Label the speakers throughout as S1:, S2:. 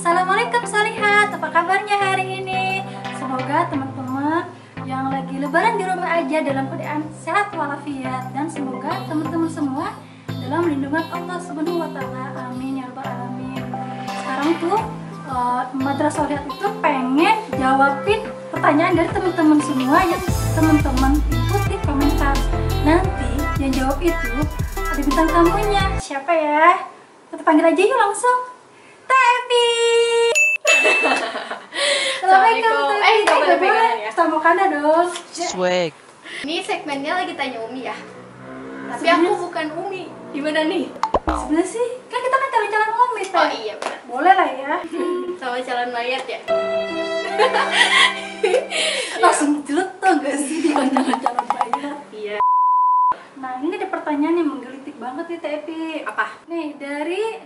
S1: Assalamualaikum Solihat, apa kabarnya hari ini? Semoga teman-teman yang lagi lebaran di rumah aja dalam keadaan sehat walafiat, dan semoga teman-teman semua dalam lindungan Allah Subhanahu wa taala. Amin ya rabbal alamin. Sekarang tuh Madrasah Solihat itu pengen jawabin pertanyaan dari teman-teman semua yang teman-teman ikuti komentar. Nanti yang jawab itu ada bintang tamunya. Siapa ya? Kita panggil aja yuk langsung. Tepi. Assalamualaikum.
S2: Nggak boleh pegangan ya?
S1: Kita mau kada dong.
S3: Swag.
S2: Ini segmennya lagi tanya Umi ya. Tapi aku bukan Umi. Gimana nih?
S1: Sebenarnya sih, kan kita kan calon-calon Umi, Teh.
S2: Oh iya benar.
S1: Boleh lah ya.
S2: Sama calon mayat ya.
S1: Langsung jelek tuh gak sih di calon bayar.
S2: Iya.
S1: Nah, ini ada pertanyaan yang menggelitik banget nih, Tepi.
S2: Apa?
S1: Nih, dari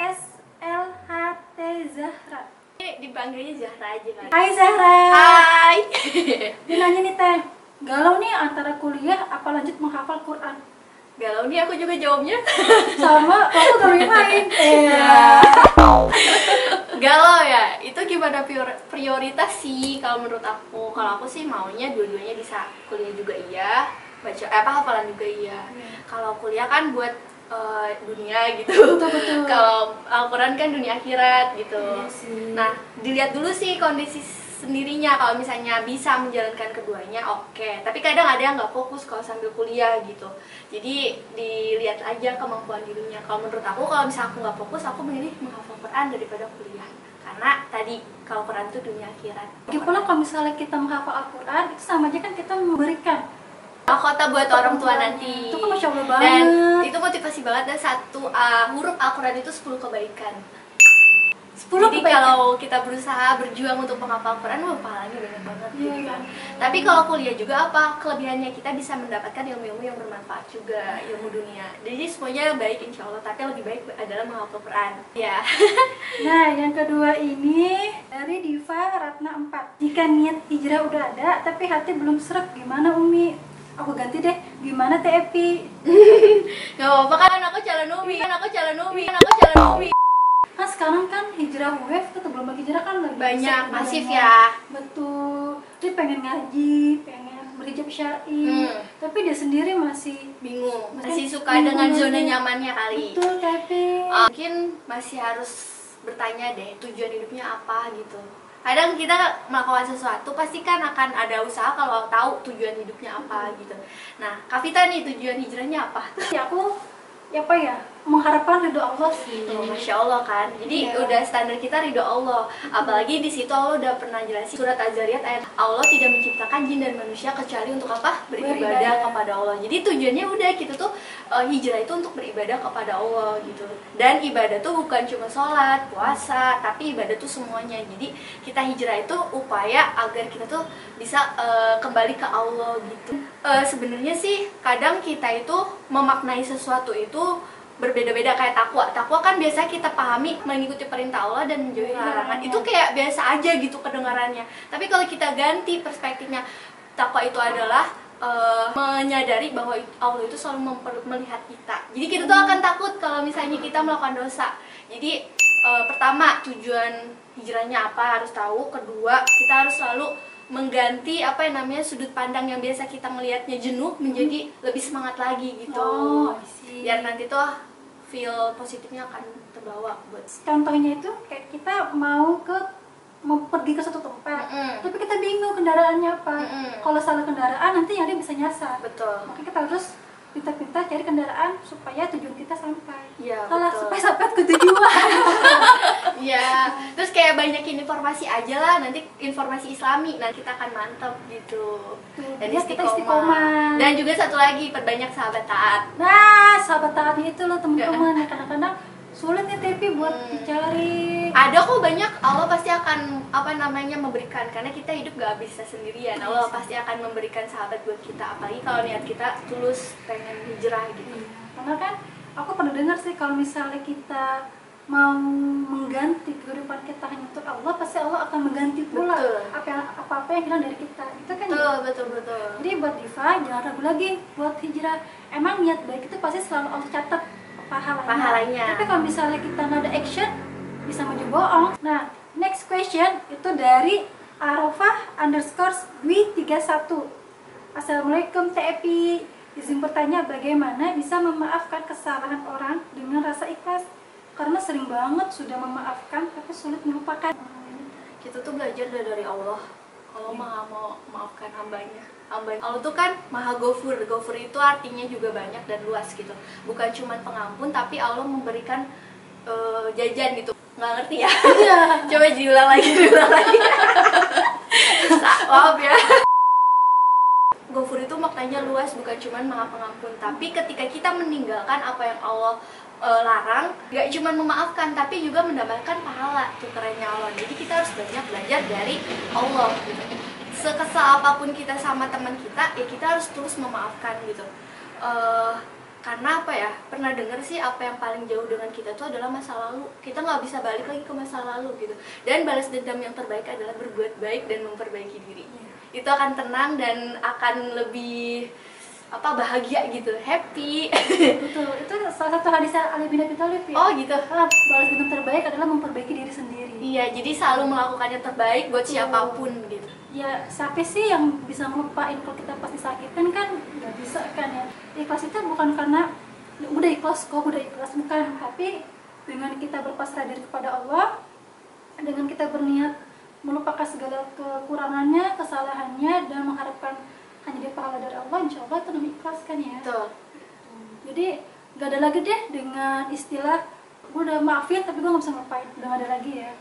S1: @slht Zahra.
S2: Ini dipanggilnya Zahra aja kan.
S1: Hai Zahra.
S2: Hai.
S1: Dia nanya nih, Teh. Galau nih antara kuliah apa lanjut menghafal Quran?
S2: Galau nih aku juga jawabnya.
S1: Sama, aku galau yang lain.
S2: Galau ya. Itu gimana prioritas sih kalau menurut aku. Kalau aku sih maunya dua-duanya bisa. Kuliah juga iya, baca hafalan juga iya. Kalau kuliah kan buat dunia gitu.
S1: Betul.
S2: Kalau Al-Quran kan dunia akhirat gitu.
S1: Iya sih.
S2: Nah, dilihat dulu sih kondisi sendirinya. Kalau misalnya bisa menjalankan keduanya, oke. Tapi kadang ada yang nggak fokus kalau sambil kuliah gitu. Jadi dilihat aja kemampuan dirinya. Kalau menurut aku, kalau misalnya aku nggak fokus, aku memilih menghafal Quran daripada kuliah. Karena tadi kalau Quran itu dunia akhirat.
S1: Lagi pula kalau misalnya kita menghafal Al-Quran, itu sama aja kan kita memberikan
S2: Mahkota buat orang tua nanti.
S1: Itu kan Masya Allah banget.
S2: Dan itu motivasi banget. Dan satu huruf Al-Quran itu 10 kebaikan.
S1: 10
S2: Jadi
S1: kebaikan.
S2: kalau kita berusaha berjuang untuk menghafal Quran, wah pahalanya banyak banget gitu
S1: Iya.
S2: kan. Tapi kalau kuliah juga apa? Kelebihannya kita bisa mendapatkan ilmu-ilmu yang bermanfaat juga, ilmu dunia. Jadi semuanya baik insya Allah, tapi lebih baik adalah menghafal Quran. Ya.
S1: Nah, yang kedua ini dari Diva Ratna 4. Jika niat hijrah udah ada, tapi hati belum srek, gimana Umi? Aku ganti deh, gimana Tepi?
S2: Gak apa-apa kan aku calon Umi.
S1: Kan sekarang kan hijrah wave atau gelombang hijrah kan lagi
S2: Banyak,
S1: besar,
S2: masif
S1: banyak.
S2: ya.
S1: Betul. Dia pengen ngaji, pengen berhijab syar'i, tapi dia sendiri masih
S2: Bingung,
S1: Masih
S2: masih suka
S1: bingung
S2: dengan
S1: aja.
S2: zona nyamannya kali.
S1: betul Tepi.
S2: Mungkin masih harus bertanya deh tujuan hidupnya apa gitu. Kadang kita melakukan sesuatu pasti kan akan ada usaha kalau tahu tujuan hidupnya apa gitu. Nah, Kavita nih tujuan hijrahnya apa?
S1: Ya aku apa ya, mengharapkan ridho Allah sih.
S2: Tuh, Masya Allah kan. Jadi udah standar kita ridho Allah. Apalagi di situ Allah udah pernah jelasin surat Az-Zariyat ayat Allah tidak menciptakan jin dan manusia kecuali untuk apa? Beribadah
S1: Beribadah.
S2: kepada Allah. Jadi tujuannya udah gitu tuh, hijrah itu untuk beribadah kepada Allah gitu. Dan ibadah tuh bukan cuma sholat, puasa, tapi ibadah tuh semuanya. Jadi kita hijrah itu upaya agar kita tuh bisa kembali ke Allah gitu. Sebenarnya sih kadang kita itu memaknai sesuatu itu berbeda-beda kayak takwa. Takwa kan biasa kita pahami mengikuti perintah Allah dan menjauhi larangan. Itu kayak biasa aja gitu kedengarannya. Tapi kalau kita ganti perspektifnya, takwa itu adalah menyadari bahwa Allah itu selalu melihat kita. Jadi kita tuh akan takut kalau misalnya kita melakukan dosa. Jadi pertama tujuan hijrahnya apa harus tahu. Kedua kita harus selalu mengganti apa yang namanya sudut pandang yang biasa kita melihatnya jenuh menjadi lebih semangat lagi gitu.
S1: Oh, I see.
S2: Biar nanti tuh feel positifnya akan terbawa buat.
S1: Contohnya itu kayak kita mau pergi ke suatu tempat, tapi kita bingung kendaraannya apa. Kalau salah kendaraan nanti yang dia bisa nyasar.
S2: Betul.
S1: Makanya kita harus pintar-pintar cari kendaraan supaya tujuan kita sampai.
S2: Iya,
S1: Salah
S2: betul.
S1: supaya sampai ke tujuan.
S2: Iya, terus kayak banyakin informasi aja lah, nanti informasi Islami, nanti kita akan mantap gitu. Dan
S1: Biar kita istiqomah.
S2: Dan juga satu lagi, perbanyak sahabat taat.
S1: Nah, sahabat taatnya itu loh teman-teman, yang kadang-kadang sulit nih Tepi buat dicari.
S2: Ada kok banyak, Allah pasti akan memberikan, karena kita hidup gak bisa sendirian. Allah pasti akan memberikan sahabat buat kita, apalagi kalau niat kita tulus pengen hijrah gitu.
S1: Karena kan aku pernah dengar sih kalau misalnya kita mau mengganti kehidupan kita hanya untuk Allah, pasti Allah akan mengganti pula
S2: Betul.
S1: apa-apa yang hilang dari kita. Itu kan
S2: Betul.
S1: Jadi buat Diva jangan ragu lagi buat hijrah. Emang niat baik itu pasti selalu Allah catat pahalanya.
S2: Pahalanya.
S1: Tapi kalau misalnya kita nggak ada action, bisa maju bohong. Nah, next question itu dari Arofah_Dwi31. Assalamualaikum TEPI. Izin bertanya, bagaimana bisa memaafkan kesalahan orang dengan rasa ikhlas? Karena sering banget sudah memaafkan tapi sulit melupakan.
S2: Kita tuh belajar dari Allah. Allah maha mau maafkan hambanya. Allah tuh kan maha Ghafur. Ghafur itu artinya juga banyak dan luas gitu. Bukan cuma pengampun, tapi Allah memberikan jajan gitu. Nggak ngerti ya? Coba diulang lagi. Maaf ya. Ghafur itu maknanya luas, bukan cuma maha pengampun. Tapi ketika kita meninggalkan apa yang Allah larang, gak cuma memaafkan tapi juga mendapatkan pahala. Tuh kerennya Allah. Jadi kita harus banyak belajar dari Allah gitu. Sekesal apapun kita sama teman kita, ya kita harus terus memaafkan gitu. Karena apa ya, pernah dengar sih apa yang paling jauh dengan kita itu adalah masa lalu. Kita nggak bisa balik lagi ke masa lalu gitu. Dan balas dendam yang terbaik adalah berbuat baik dan memperbaiki diri. Itu akan tenang dan akan lebih bahagia gitu, happy.
S1: Betul, itu salah satu hadis Ali bin Abi Thalib ya.
S2: Oh gitu.
S1: Balas dendam terbaik adalah memperbaiki diri sendiri.
S2: Iya, jadi selalu melakukan yang terbaik buat siapapun gitu.
S1: Ya, siapa sih yang bisa ngelupain kalau kita pasti disakitin kan? Nggak bisa kan ya. Ikhlas itu bukan karena udah ikhlas kok, udah ikhlas, bukan. Tapi dengan kita berpasrah diri kepada Allah, dengan kita berniat melupakan segala kekurangannya, kesalahannya, dan mengharapkan hanya dia pahala dari Allah, insya Allah itu namanya ikhlas kan ya.
S2: Betul.
S1: Jadi nggak ada lagi deh dengan istilah gue udah maafin tapi gue nggak bisa ngapain, udah nggak ada lagi ya.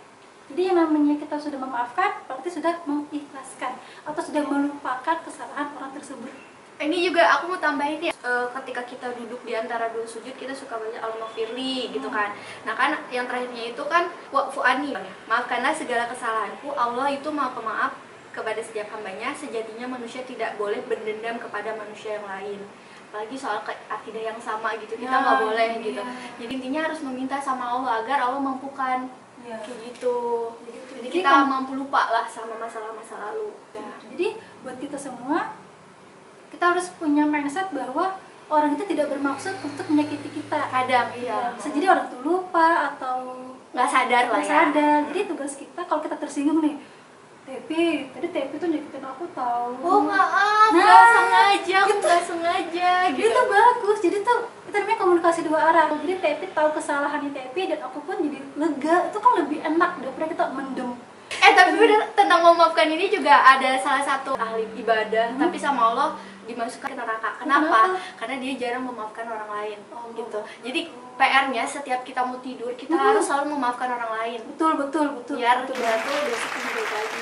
S1: Jadi yang namanya kita sudah memaafkan berarti sudah mengikhlaskan atau sudah melupakan kesalahan orang tersebut.
S2: Ini juga aku mau tambahin ya, ketika kita duduk di antara dua sujud kita suka baca Al-Maghfirli gitu kan. Nah kan yang terakhirnya itu kan wa'fu anni, maafkanlah segala kesalahanku. Allah itu maha pemaaf kepada setiap hambanya. Sejatinya manusia tidak boleh berdendam kepada manusia yang lain. Apalagi soal akidah yang sama gitu, kita nggak boleh gitu. Jadi intinya harus meminta sama Allah agar Allah mampukan kayak gitu. Jadi kita mampu lupa lah sama masalah-masa lalu.
S1: Jadi buat kita semua, kita harus punya mindset bahwa orang itu tidak bermaksud untuk menyakiti kita.
S2: Kadang iya.
S1: Bisa jadi orang itu lupa atau
S2: nggak sadar lah ya.
S1: Sadar. Jadi tugas kita kalau kita tersinggung nih, Tepi, tadi Tepi tuh nyakitin aku tahu.
S2: Oh maaf, nggak sengaja, aku nggak sengaja. Gitu.
S1: Itu bagus. Jadi tuh kita namanya komunikasi dua arah. Jadi Tepi tahu kesalahannya Tepi dan aku pun jadi lega. Itu kan lebih enak daripada kita mendem.
S2: Tapi bener, tentang memaafkan ini juga ada salah satu ahli ibadah, tapi sama Allah dimasukkan ke neraka. Kenapa? Karena dia jarang memaafkan orang lain. Gitu. Jadi PR-nya setiap kita mau tidur, kita harus selalu memaafkan orang lain.
S1: Betul.
S2: Biar kita tuh besok lebih baik lagi.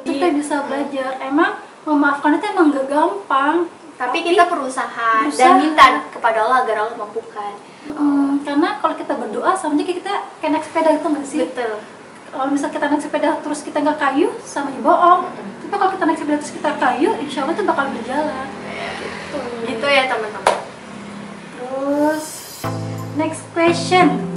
S1: Kita bisa belajar. Emang memaafkan itu emang gak gampang.
S2: Tapi kita berusaha dan minta kepada Allah agar Allah mampukan.
S1: Karena kalau kita berdoa sama aja kita kayak naik sepeda itu nggak sih?
S2: Betul.
S1: Kalau misalnya kita naik sepeda terus kita nggak kayu, sama aja bohong. Tapi kalau kita naik sepeda terus kita kayu, insya Allah itu bakal berjalan.
S2: Gitu ya teman-teman.
S1: Terus next question.